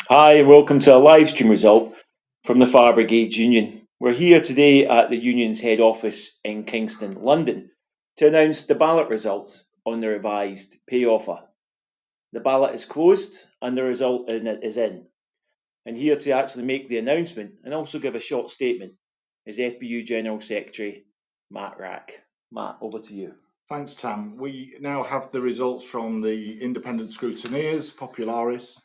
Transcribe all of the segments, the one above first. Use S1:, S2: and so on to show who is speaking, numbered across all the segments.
S1: Hi, and welcome to a live stream result from the Fire Brigade Union. We're here today at the Union's head office in Kingston, London, to announce the ballot results on the revised pay offer. The ballot is closed and the result in it is in. And here to actually make the announcement and also give a short statement is FBU General Secretary Matt Rack. Matt, over to you.
S2: Thanks, Tam. We now have the results from the independent scrutineers, Popularis,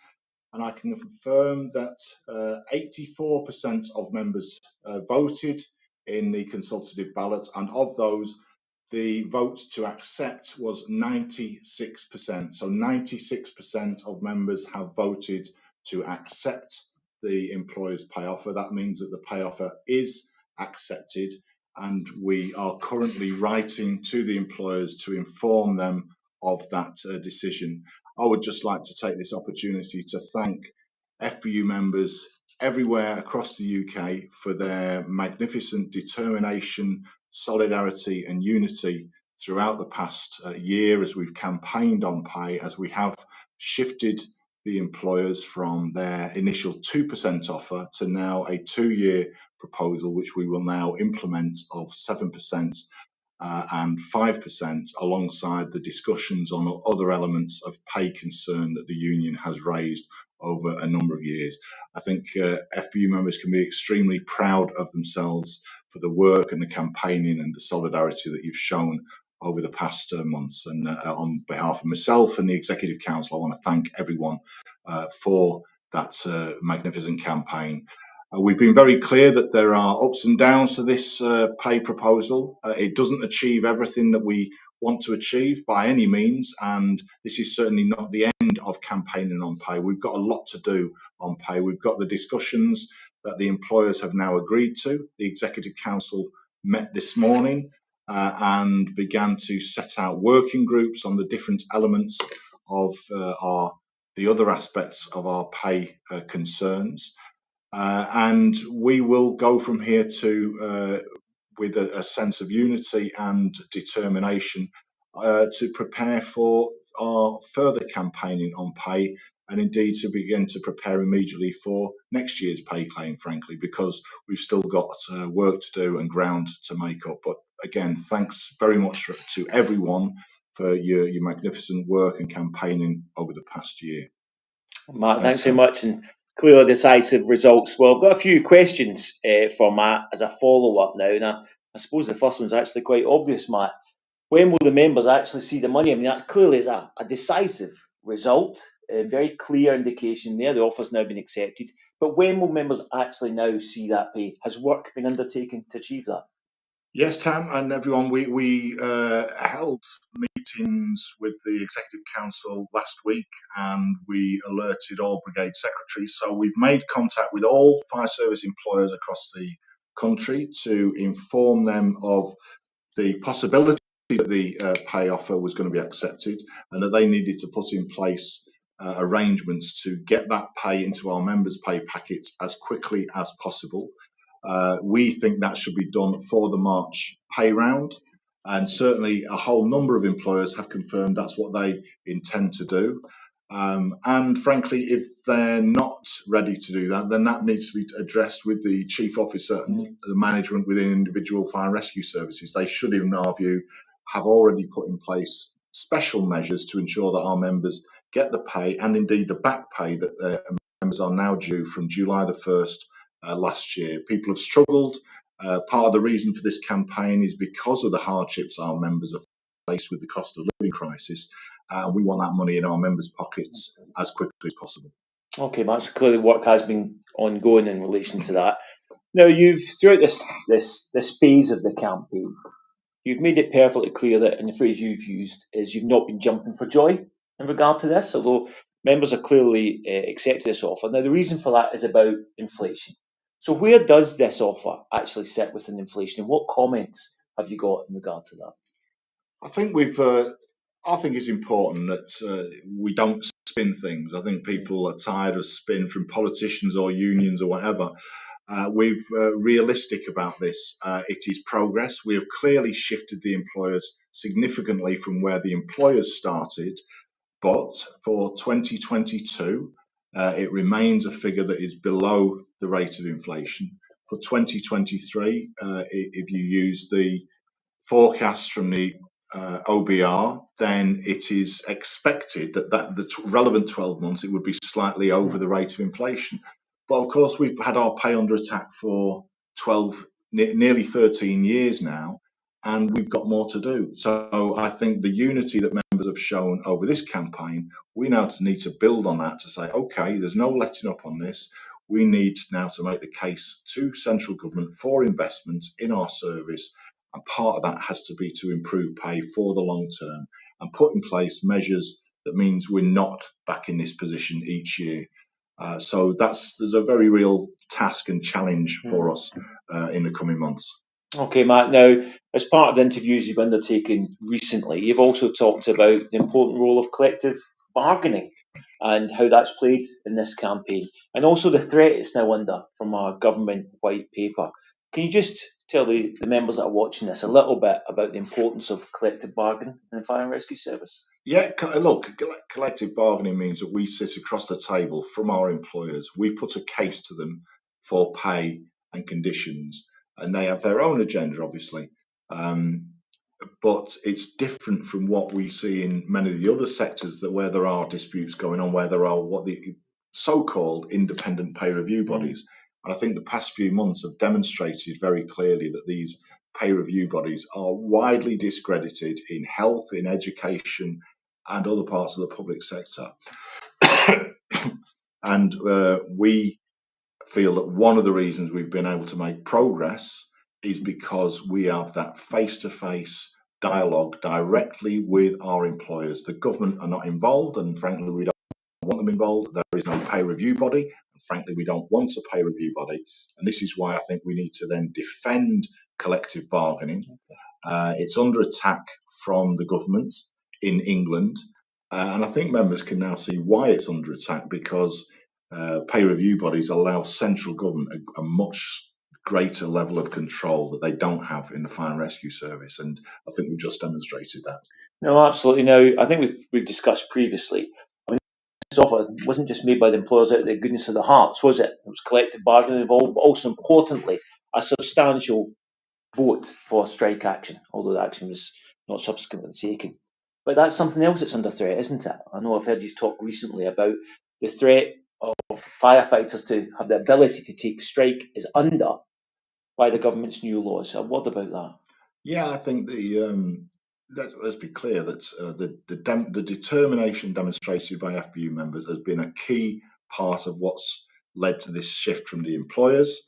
S2: and I can confirm that 84% of members voted in the consultative ballot, and of those, the vote to accept was 96%. So 96% of members have voted to accept the employer's pay offer. That means that the pay offer is accepted, and we are currently writing to the employers to inform them of that decision. I would just like to take this opportunity to thank FBU members everywhere across the UK for their magnificent determination, solidarity and unity throughout the past year as we've campaigned on pay, as we have shifted the employers from their initial 2% offer to now a 2-year proposal, which we will now implement of 7% and 5%, alongside the discussions on other elements of pay concern that the union has raised over a number of years. I think FBU members can be extremely proud of themselves for the work and the campaigning and the solidarity that you've shown over the past months. And on behalf of myself and the Executive Council, I want to thank everyone for that magnificent campaign. We've been very clear that there are ups and downs to this pay proposal. It doesn't achieve everything that we want to achieve by any means, and this is certainly not the end of campaigning on pay. We've got a lot to do on pay. We've got the discussions that the employers have now agreed to. The Executive Council met this morning and began to set out working groups on the different elements of the other aspects of our pay concerns. And we will go from here to with a sense of unity and determination to prepare for our further campaigning on pay, and indeed to begin to prepare immediately for next year's pay claim, frankly, because we've still got work to do and ground to make up. But again, thanks very much to everyone for your magnificent work and campaigning over the past year.
S1: Matt, thanks very much, and clearly decisive results. Well, I've got a few questions for Matt as a follow-up now. Now, I suppose the first one's actually quite obvious, Matt. When will the members actually see the money? I mean, that clearly is a decisive result, a very clear indication there. The offer's now been accepted. But when will members actually now see that pay? Has work been undertaken to achieve that?
S2: Yes, Tam and everyone, we held meetings with the Executive Council last week, and we alerted all brigade secretaries. So we've made contact with all fire service employers across the country to inform them of the possibility that the pay offer was going to be accepted, and that they needed to put in place arrangements to get that pay into our members' pay packets as quickly as possible. We think that should be done for the March pay round, and certainly a whole number of employers have confirmed that's what they intend to do. And frankly, if they're not ready to do that, then that needs to be addressed with the chief officer and the management within individual fire and rescue services. They should, in our view, have already put in place special measures to ensure that our members get the pay, and indeed the back pay that their members are now due from July the 1st last year. People have struggled. Part of the reason for this campaign is because of the hardships our members are faced with the cost of living crisis. We want that money in our members' pockets as quickly as possible.
S1: Okay, Matt, so clearly work has been ongoing in relation to that. Now, you've throughout this phase of the campaign, you've made it perfectly clear that, and the phrase you've used is you've not been jumping for joy in regard to this, although members are clearly accepted this offer. Now, the reason for that is about inflation. So where does this offer actually sit within inflation, and what comments have you got in regard to that?
S2: I think I think it's important that we don't spin things. I think people are tired of spin from politicians or unions or whatever. We're realistic about this. It is progress. We have clearly shifted the employers significantly from where the employers started. But for 2022, It remains a figure that is below the rate of inflation. For 2023, if you use the forecasts from the OBR, then it is expected that the relevant 12 months, it would be slightly over the rate of inflation. But of course, we've had our pay under attack for 12, nearly 13 years now, and we've got more to do. So I think the unity that members have shown over this campaign, we now need to build on that to say, okay, there's no letting up on this. We need now to make the case to central government for investment in our service, and part of that has to be to improve pay for the long term and put in place measures that means we're not back in this position each year. So there's a very real task and challenge for us in the coming months.
S1: Okay, Matt. Now, as part of the interviews you've undertaken recently, you've also talked about the important role of collective bargaining and how that's played in this campaign, and also the threat it's now under from our government white paper. Can you just tell the members that are watching this a little bit about the importance of collective bargaining in the fire and rescue service?
S2: Yeah, look, collective bargaining means that we sit across the table from our employers. We put a case to them for pay and conditions, and they have their own agenda, obviously. But it's different from what we see in many of the other sectors that where there are disputes going on, where there are what the so-called independent pay review bodies. And I think the past few months have demonstrated very clearly that these pay review bodies are widely discredited in health, in education, and other parts of the public sector. And we feel that one of the reasons we've been able to make progress is because we have that face-to-face dialogue directly with our employers. The government are not involved, and frankly, we don't want them involved. There is no pay review body, and frankly, we don't want a pay review body. And this is why I think we need to then defend collective bargaining. It's under attack from the government in England, and I think members can now see why it's under attack, because pay review bodies allow central government a much greater level of control that they don't have in the fire and rescue service, and I think we've just demonstrated that.
S1: No, absolutely. Now, I think we've discussed previously. I mean, this offer wasn't just made by the employers out of the goodness of their hearts, was it? It was collective bargaining involved, but also importantly, a substantial vote for strike action, although the action was not subsequently taken. But that's something else that's under threat, isn't it? I know I've heard you talk recently about the threat of firefighters to have the ability to take strike is under by the government's new laws. What about that?
S2: Yeah, I think let's be clear that the determination demonstrated by FBU members has been a key part of what's led to this shift from the employers.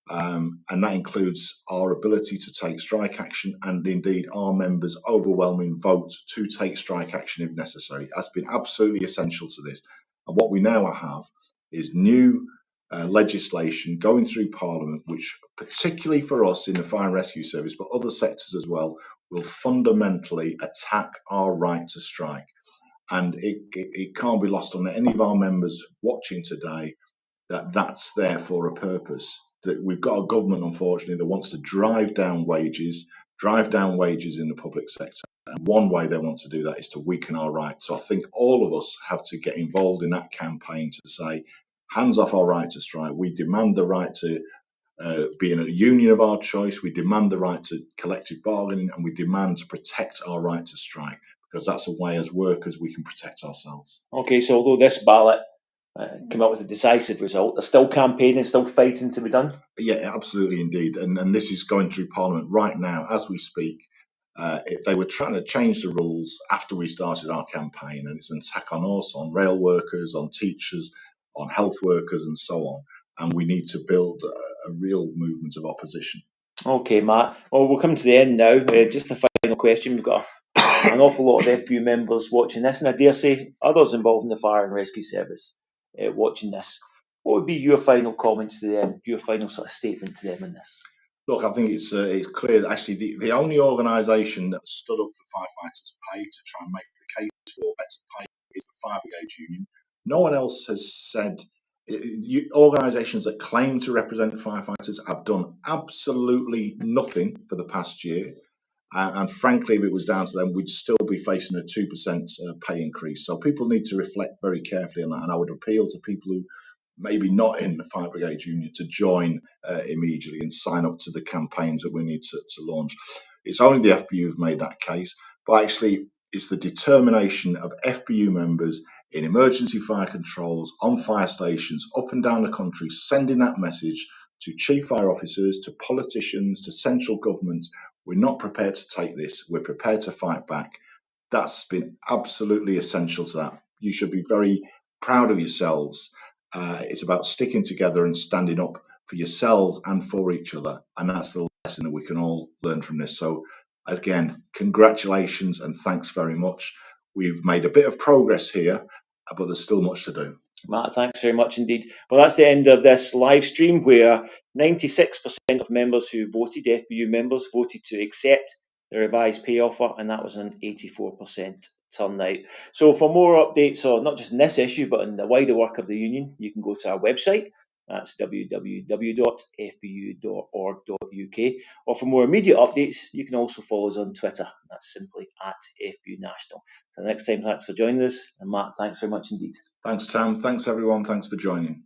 S2: And that includes our ability to take strike action, and indeed our members' overwhelming vote to take strike action if necessary. That's been absolutely essential to this. And what we now have is new legislation going through Parliament, which, particularly for us in the fire and rescue service, but other sectors as well, will fundamentally attack our right to strike. And it can't be lost on any of our members watching today that that's there for a purpose. That we've got a government, unfortunately, that wants to drive down wages in the public sector. And one way they want to do that is to weaken our rights. So I think all of us have to get involved in that campaign to say, hands off our right to strike. We demand the right to be in a union of our choice. We demand the right to collective bargaining, and we demand to protect our right to strike, because that's a way as workers we can protect ourselves.
S1: Okay, so although this ballot came out with a decisive result, they're still campaigning, still fighting to be done?
S2: Yeah, absolutely, indeed. And this is going through Parliament right now as we speak. They were trying to change the rules after we started our campaign, and it's an attack on us, on rail workers, on teachers, on health workers, and so on. And we need to build a real movement of opposition.
S1: Okay, Matt. Well, we're coming to the end now. Just a final question. We've got an awful lot of FBU members watching this, and I dare say others involved in the fire and rescue service watching this. What would be your final comments to them, your final sort of statement to them in this?
S2: Look, I think it's clear that actually the only organisation that stood up for firefighters' pay to try and make the case for better pay is the Fire Brigade Union. No one else has said. Organisations that claim to represent firefighters have done absolutely nothing for the past year. And frankly, if it was down to them, we'd still be facing a 2% pay increase. So people need to reflect very carefully on that. And I would appeal to people who maybe not in the Fire Brigade Union to join immediately and sign up to the campaigns that we need to launch. It's only the FBU who've made that case, but actually it's the determination of FBU members in emergency fire controls, on fire stations, up and down the country, sending that message to chief fire officers, to politicians, to central government. We're not prepared to take this. We're prepared to fight back. That's been absolutely essential to that. You should be very proud of yourselves. It's about sticking together and standing up for yourselves and for each other. And that's the lesson that we can all learn from this. So again, congratulations and thanks very much. We've made a bit of progress here, but there's still much to do.
S1: Matt, thanks very much indeed. Well, that's the end of this live stream where 96% of members who voted, FBU members, voted to accept the revised pay offer, and that was an 84% turnout. So for more updates, or not just in this issue, but in the wider work of the union, you can go to our website. That's www.fbu.org.uk. Or for more immediate updates, you can also follow us on Twitter. That's simply @FBU National. Until next time, thanks for joining us. And Matt, thanks very much indeed.
S2: Thanks, Sam. Thanks, everyone. Thanks for joining.